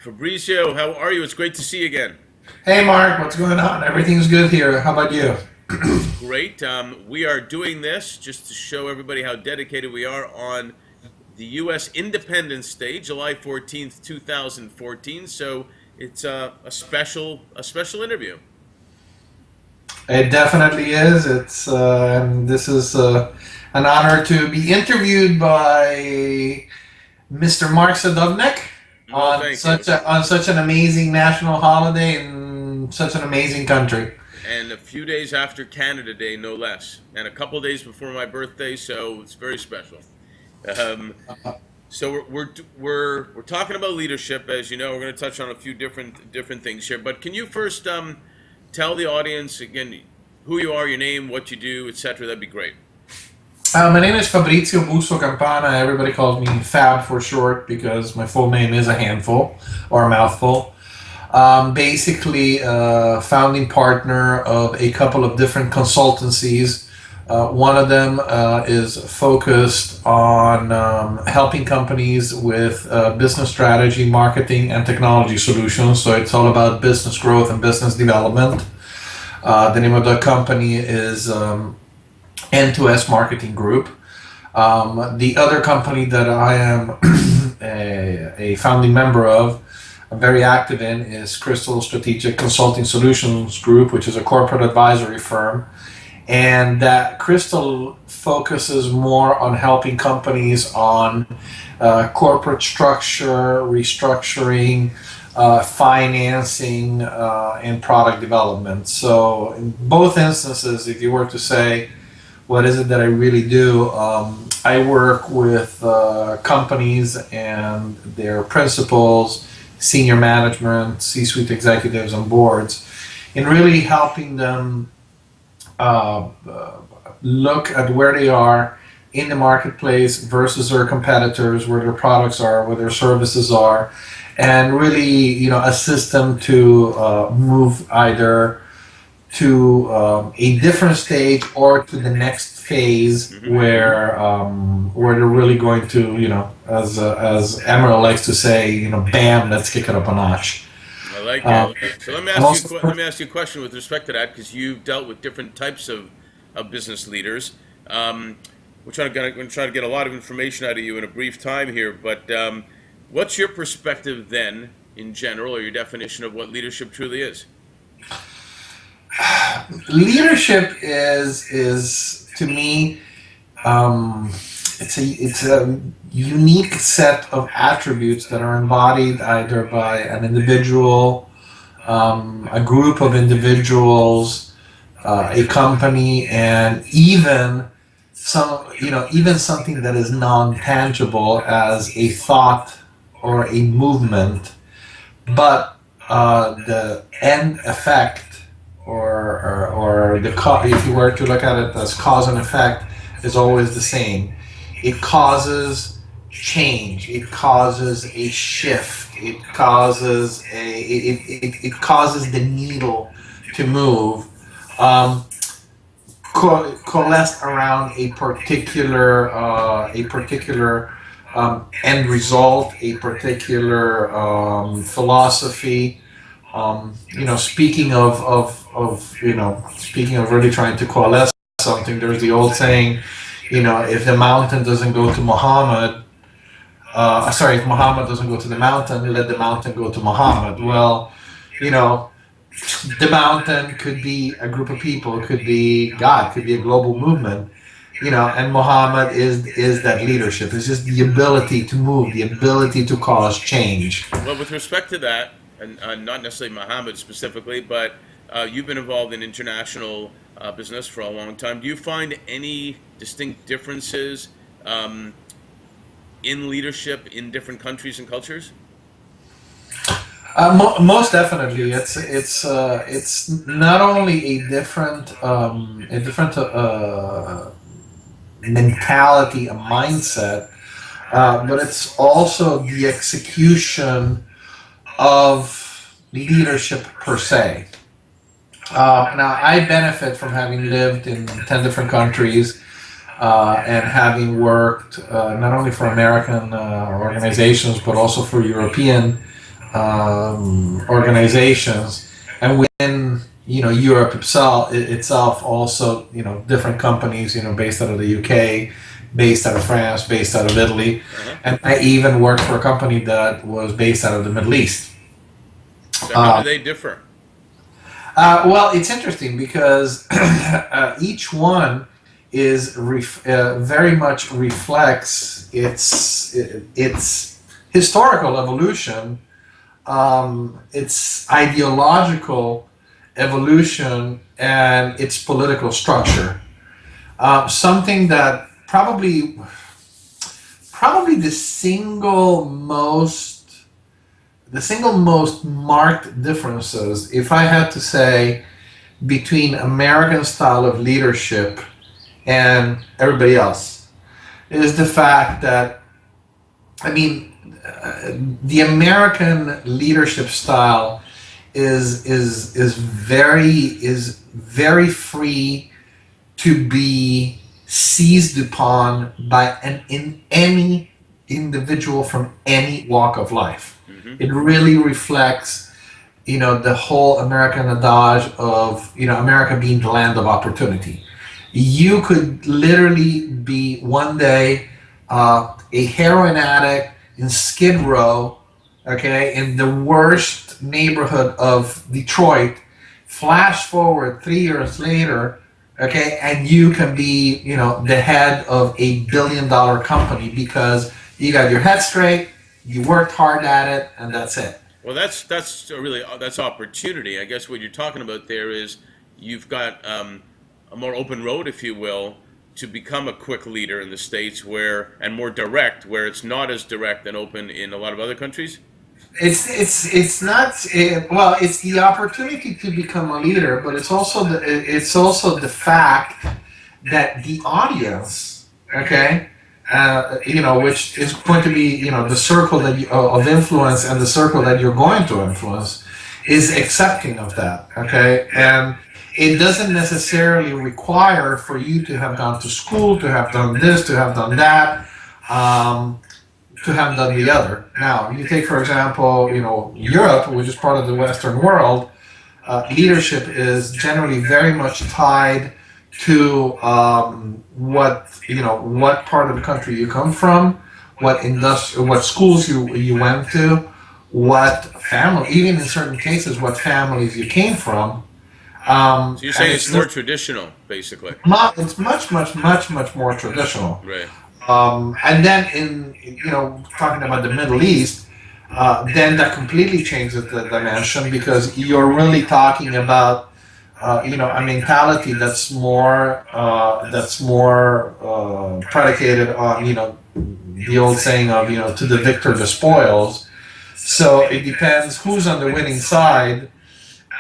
Fabrizio, how are you? It's great to see you again. Hey Mark, what's going on? Everything's good here. How about you? It's great. We are doing this just to show everybody how dedicated we are on the U.S. Independence Day, July 14th, 2014. So it's a special interview. It definitely is. And this is an honor to be interviewed by Mr. Mark Sadovnick Well, on thank you. such an amazing national holiday in such an amazing country. And a few days after Canada Day, no less, and a couple days before my birthday, so it's very special. Um, so we're talking about leadership, as you know. We're going to touch on a few different things here. But can you first tell the audience again who you are, your name, what you do, etc. That'd be great. My name is Fabrizio Busso Campana. Everybody calls me Fab for short because my full name is a handful or a mouthful. Basically, founding partner of a couple of different consultancies. One of them is focused on helping companies with business strategy, marketing, and technology solutions. So it's all about business growth and business development. The name of the company is N2S Marketing Group. The other company that I am a founding member of, I'm very active in, is Crystal Strategic Consulting Solutions Group, which is a corporate advisory firm. And that Crystal focuses more on helping companies on corporate structure, restructuring, financing, and product development. So in both instances, if you were to say, what is it that I really do? I work with companies and their principals, senior management, C-suite executives, and boards in really helping them uh, look at where they are in the marketplace versus their competitors, where their products are, where their services are, and really, assist them to move either to a different stage or to the next phase Hmm. where they're really going to, as Emerald likes to say, bam, let's kick it up a notch. I like Um, it. So let me I'm ask you also let me ask you a question with respect to that, because you've dealt with different types of business leaders. We're trying to get a lot of information out of you in a brief time here, but what's your perspective then, in general, or your definition of what leadership truly is? Leadership is to me, um, it's a unique set of attributes that are embodied either by an individual, a group of individuals, a company, and even something that is non-tangible as a thought or a movement, but the end effect or if you were to look at it as cause and effect is always the same. It causes change. It causes a shift. It causes the needle to move. Um, Coalesced around a particular end result, a particular philosophy. Speaking of really trying to coalesce something, there's the old saying, if the mountain doesn't go to Muhammad, if Muhammad doesn't go to the mountain, let the mountain go to Muhammad. Well, you know, the mountain could be a group of people, could be God, could be a global movement, and Muhammad is that leadership. It's just the ability to move, the ability to cause change. Well, with respect to that, and not necessarily Muhammad specifically, but you've been involved in international business for a long time. Do you find any distinct differences um, in leadership in different countries and cultures? Most definitely, it's not only a different mentality, a mindset, but it's also the execution of leadership per se. Now, I benefit from having lived in 10 different countries and having worked not only for American organizations but also for European organizations, and within Europe itself also different companies based out of the UK, based out of France, based out of Italy, Uh-huh. and I even worked for a company that was based out of the Middle East. So how do they differ? Well, it's interesting because each one is very much reflects its historical evolution, its ideological evolution, and its political structure. Something that probably the single most marked differences, if I had to say, between American style of leadership and everybody else, is the fact that, I mean, the American leadership style is very free to be seized upon by any individual from any walk of life. Hmm. It really reflects, the whole American adage of, America being the land of opportunity. You could literally be one day a heroin addict in Skid Row, okay, in the worst neighborhood of Detroit. Flash forward 3 years later, okay, and you can be, the head of $1 billion company because you got your head straight, you worked hard at it, and that's it. Well, that's opportunity. I guess what you're talking about there is you've got a more open road, if you will, to become a quick leader in the states and more direct, where it's not as direct and open in a lot of other countries. It's not well. It's the opportunity to become a leader, but it's also the fact that the audience, okay, which is going to be the circle of influence and the circle that you're going to influence, is accepting of that, okay, and it doesn't necessarily require for you to have gone to school, to have done this, to have done that. To have done the other. Now, you take, for example, Europe, which is part of the Western world. Leadership is generally very much tied to what part of the country you come from, what schools you went to, what family, even in certain cases, what families you came from. So you're And saying it's more traditional, basically, it's much, much, much, much more traditional. right? And then talking about the Middle East, then that completely changes the dimension because you're really talking about a mentality that's more predicated on the old saying of to the victor the spoils. So it depends who's on the winning side,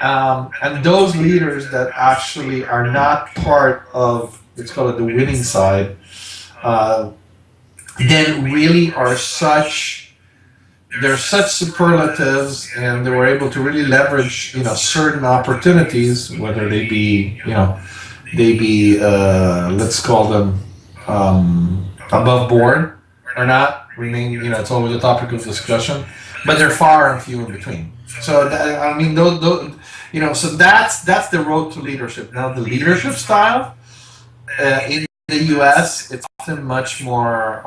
and those leaders that actually are not part of, let's call it, the winning side. Uh, then really they're such superlatives, and they were able to really leverage certain opportunities, whether they be let's call them above board or not, remain, it's always a topic of discussion, but they're far and few in between. So I mean, so that's the road to leadership. Now the leadership style in the U.S., it's often much more,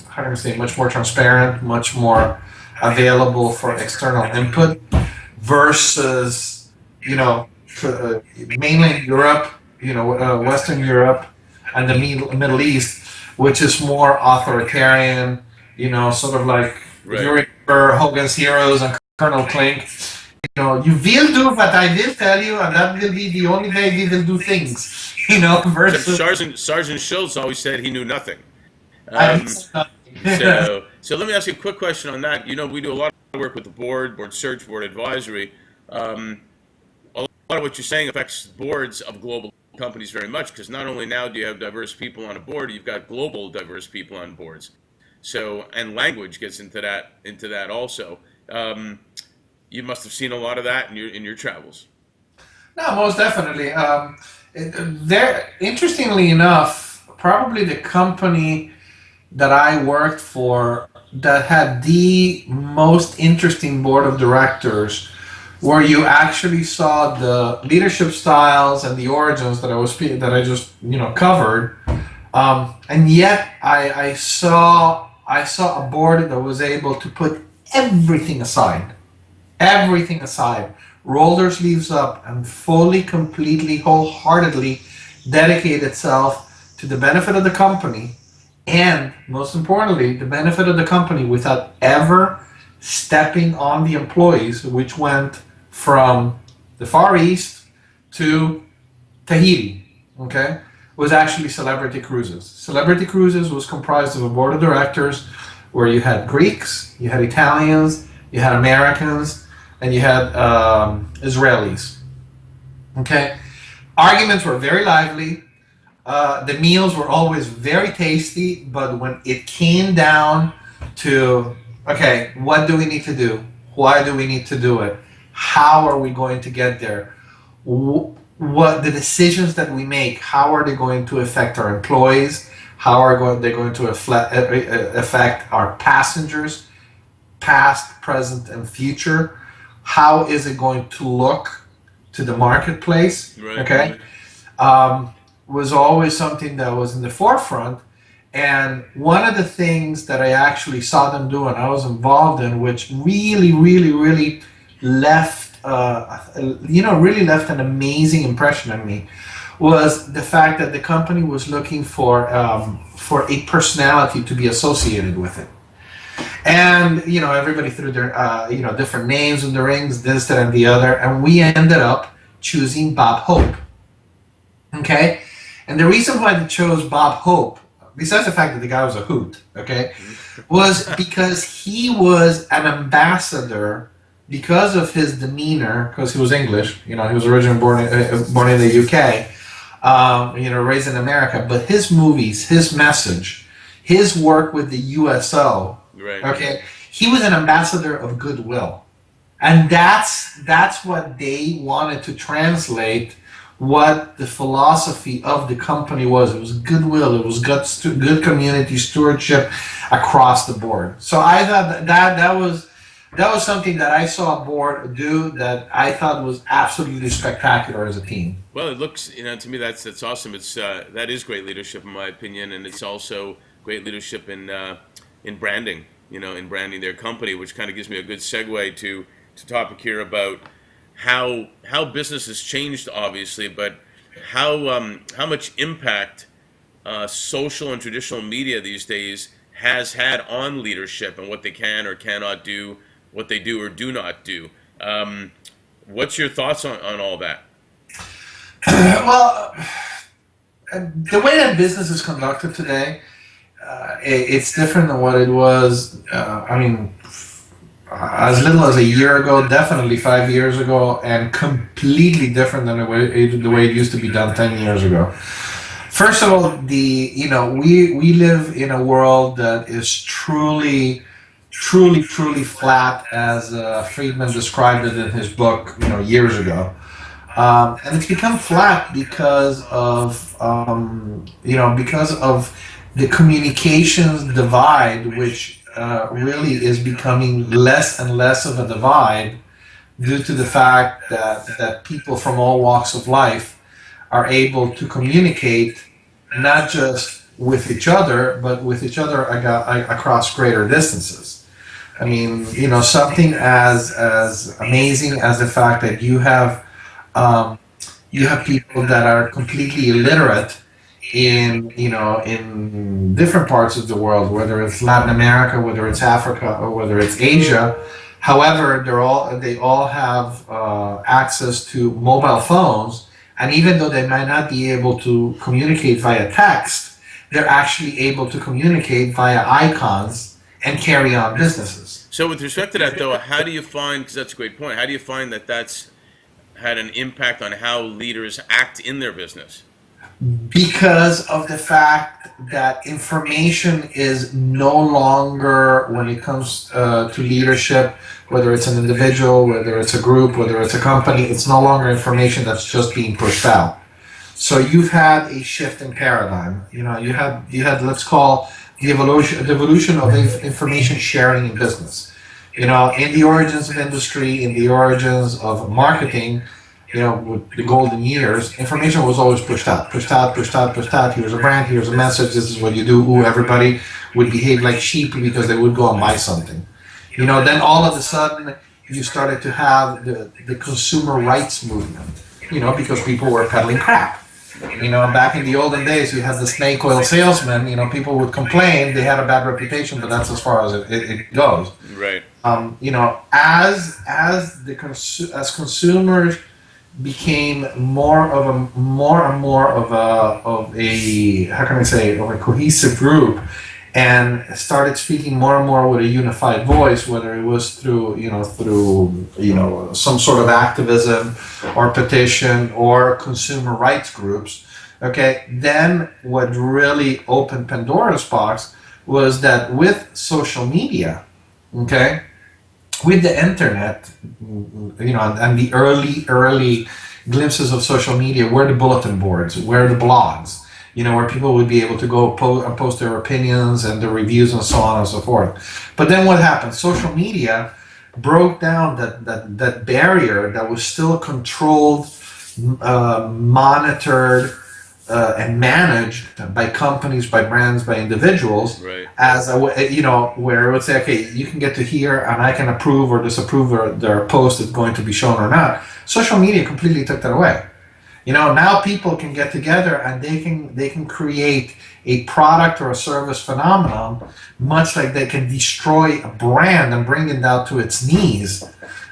how do I say, much more transparent, much more available for external input versus, mainland Europe, Western Europe, and the Middle East, which is more authoritarian, sort of like, if you Right. remember Hogan's Heroes and Colonel Klink, you will do what I will tell you, and that will be the only way we will do things, Except versus Sergeant Schultz always said he knew nothing. I Um, mean, so let me ask you a quick question on that. We do a lot of work with the board search, board advisory. Um, a lot of what you're saying affects boards of global companies very much because not only now do you have diverse people on a board, you've got global diverse people on boards. So, and language gets into that also. Um, you must have seen a lot of that in your travels. no, most definitely. There, interestingly enough, probably the company that I worked for that had the most interesting board of directors, where you actually saw the leadership styles and the origins that I just covered, and yet I saw a board that was able to put everything aside, roll their sleeves up, and fully, completely, wholeheartedly dedicate itself to the benefit of the company, and most importantly, the benefit of the company without ever stepping on the employees, which went from the Far East to Tahiti, okay, was actually Celebrity Cruises. Celebrity Cruises was comprised of a board of directors where you had Greeks, you had Italians, you had Americans, and you had Israelis. Okay, arguments were very lively. The meals were always very tasty, but when it came down to, okay, what do we need to do? Why do we need to do it? How are we going to get there? What the decisions that we make, how are they going to affect our employees? How are they going to affect our passengers, past, present, and future? How is it going to look to the marketplace? Right. Okay, was always something that was in the forefront. And one of the things that I actually saw them do and I was involved in, which really, really, really left, really left an amazing impression on me, was the fact that the company was looking for a personality to be associated with it. And everybody threw their different names in the rings, this, that, and the other, and we ended up choosing Bob Hope. Okay, and the reason why they chose Bob Hope, besides the fact that the guy was a hoot, okay, was because he was an ambassador because of his demeanor, because he was English. He was originally born in the UK, raised in America. But his movies, his message, his work with the USO, Right. Okay, he was an ambassador of goodwill, and that's what they wanted to translate. What the philosophy of the company was. It was goodwill. It was good community stewardship across the board. So I thought that was something that I saw a board do that I thought was absolutely spectacular as a team. Well, it looks, to me that's awesome. It's that is great leadership in my opinion, and it's also great leadership in branding. In branding their company, which kind of gives me a good segue to topic here about how business has changed, obviously, but how much impact social and traditional media these days has had on leadership and what they can or cannot do, what they do or do not do. What's your thoughts on all that? Well, the way that business is conducted today, it's different than what it was. As little as a year ago, definitely 5 years ago, and completely different than the way it used to be done 10 years ago. First of all, we live in a world that is truly flat, as Friedman described it in his book, years ago. And it's become flat because of the communications divide, which really is becoming less and less of a divide due to the fact that people from all walks of life are able to communicate not just with each other, but with each other across greater distances. I mean, something as amazing as the fact that you have people that are completely illiterate in different parts of the world, whether it's Latin America, whether it's Africa, or whether it's Asia. However, they all have access to mobile phones, and even though they might not be able to communicate via text, they're actually able to communicate via icons and carry on businesses. So with respect to that, though, how do you find, because that's a great point, how do you find that that's had an impact on how leaders act in their business? Because of the fact that information is no longer, when it comes to leadership, whether it's an individual, whether it's a group, whether it's a company, it's no longer information that's just being pushed out. So you've had a shift in paradigm. You had let's call the evolution of information sharing in business. In the origins of industry, in the origins of marketing, with the golden years, information was always pushed out, pushed out, pushed out, pushed out. Here's a brand, here's a message, this is what you do. Ooh, everybody would behave like sheep because they would go and buy something. Then all of a sudden, you started to have the consumer rights movement, because people were peddling crap. Back in the olden days, you had the snake oil salesman. People would complain they had a bad reputation, but that's as far as it goes. Right. As consumers became more and more of a how can I say, of a cohesive group, and started speaking more and more with a unified voice, whether it was through some sort of activism or petition or consumer rights groups. Okay, then what really opened Pandora's box was that with social media, okay, with the internet, and the early glimpses of social media were the bulletin boards, were the blogs, where people would be able to go post their opinions and their reviews and so on and so forth. But then what happened? Social media broke down that barrier that was still controlled, monitored, and managed by companies, by brands, by individuals, right, as where it would say, okay, you can get to here and I can approve or disapprove their post is going to be shown or not. Social media completely took that away. Now people can get together and they can create a product or a service phenomenon, much like they can destroy a brand and bring it down to its knees,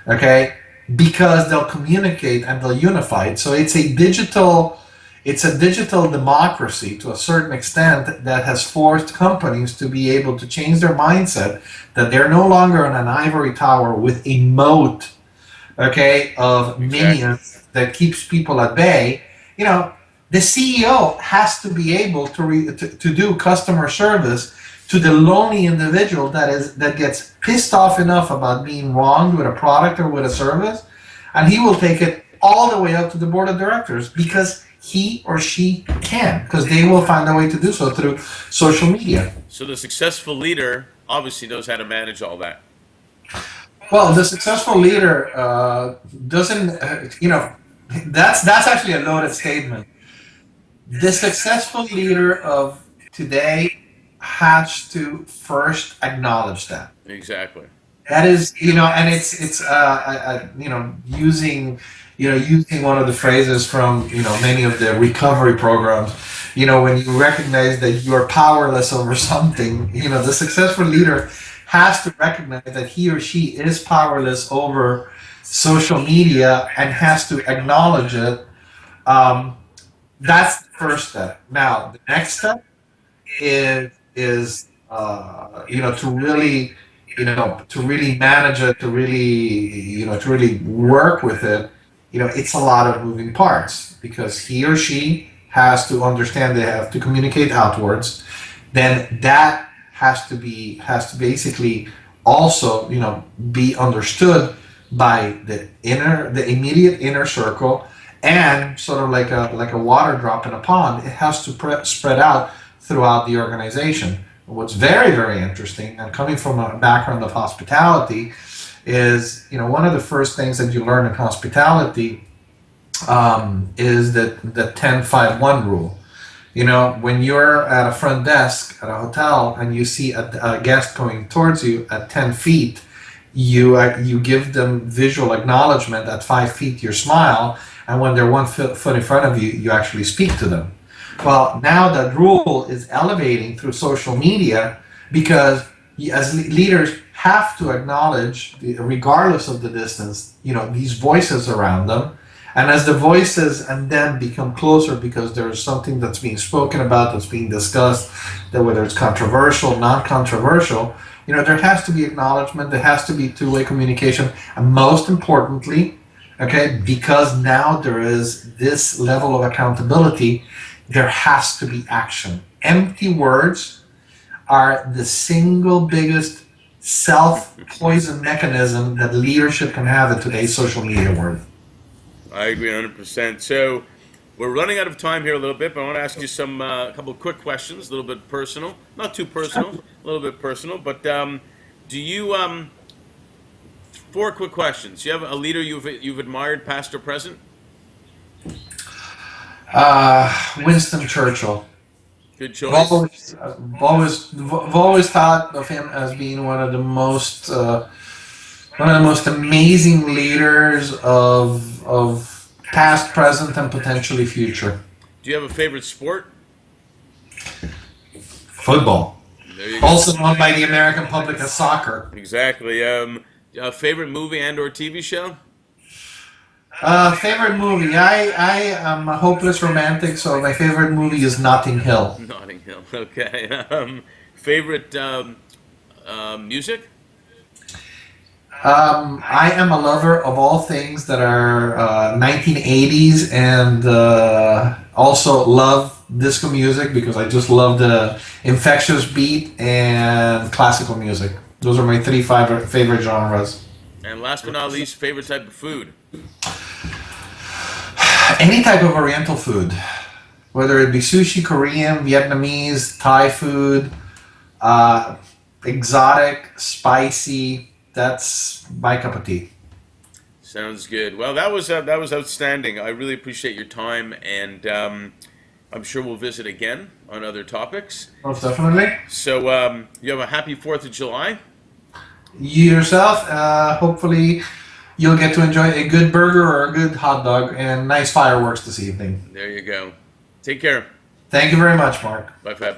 okay? Because they'll communicate and they'll unify it. So it's a digital democracy to a certain extent that has forced companies to be able to change their mindset, that they're no longer in an ivory tower with a moat, okay, of minions that keeps people at bay. The CEO has to be able to do customer service to the lonely individual that gets pissed off enough about being wronged with a product or with a service, and he will take it all the way up to the board of directors because he or she can, because they will find a way to do so through social media. So the successful leader obviously knows how to manage all that. Well, the successful leader doesn't, that's actually a loaded statement. The successful leader of today has to first acknowledge that. Exactly. That is, and it's using one of the phrases from many of the recovery programs. When you recognize that you are powerless over something, the successful leader has to recognize that he or she is powerless over social media and has to acknowledge it. That's the first step. Now, the next step is to really manage it, to really work with it. It's a lot of moving parts because he or she has to understand they have to communicate outwards. Then that has to basically also be understood by the immediate inner circle, and sort of like a water drop in a pond. It has to spread out throughout the organization. What's very, very interesting, and coming from a background of hospitality, is one of the first things that you learn in hospitality is the 10-5-1 rule. When you're at a front desk at a hotel and you see a guest coming towards you at 10 feet, you give them visual acknowledgement. At 5 feet, you smile, and when they're 1 foot in front of you, you actually speak to them. Well, now that rule is elevating through social media because as leaders have to acknowledge, regardless of the distance, these voices around them. And as the voices and them become closer because there is something that's being spoken about, that's being discussed, that whether it's controversial, non-controversial, there has to be acknowledgement, there has to be two-way communication, and most importantly, okay, because now there is this level of accountability, there has to be action. Empty words are the single biggest self-poison mechanism that leadership can have in today's social media world. I agree 100%. So We're running out of time here a little bit, but I want to ask you some a couple of quick questions, a little bit personal, not too personal, a little bit personal. But do you 4 quick questions? Do you have a leader you've admired, past or present? Winston Churchill. Good I've choice. always thought of him as being one of the most amazing leaders of past, present, and potentially future. Do you have a favorite sport? Football, There you go. also known by the American public as soccer. Exactly. A favorite movie and/or TV show? Favorite movie? I am a hopeless romantic, so my favorite movie is Notting Hill. Notting Hill. Okay. Favorite music? I am a lover of all things that are 1980s and also love disco music because I just love the infectious beat and classical music. Those are my 3 favorite genres. And last but not least, favorite type of food? Any type of Oriental food, whether it be sushi, Korean, Vietnamese, Thai food, exotic, spicy. That's my cup of tea. Sounds good. Well, that was outstanding. I really appreciate your time, and I'm sure we'll visit again on other topics. Most definitely. So you have a happy 4th of July. You yourself, hopefully, you'll get to enjoy a good burger or a good hot dog and nice fireworks this evening. There you go. Take care. Thank you very much, Mark. Bye, Fab.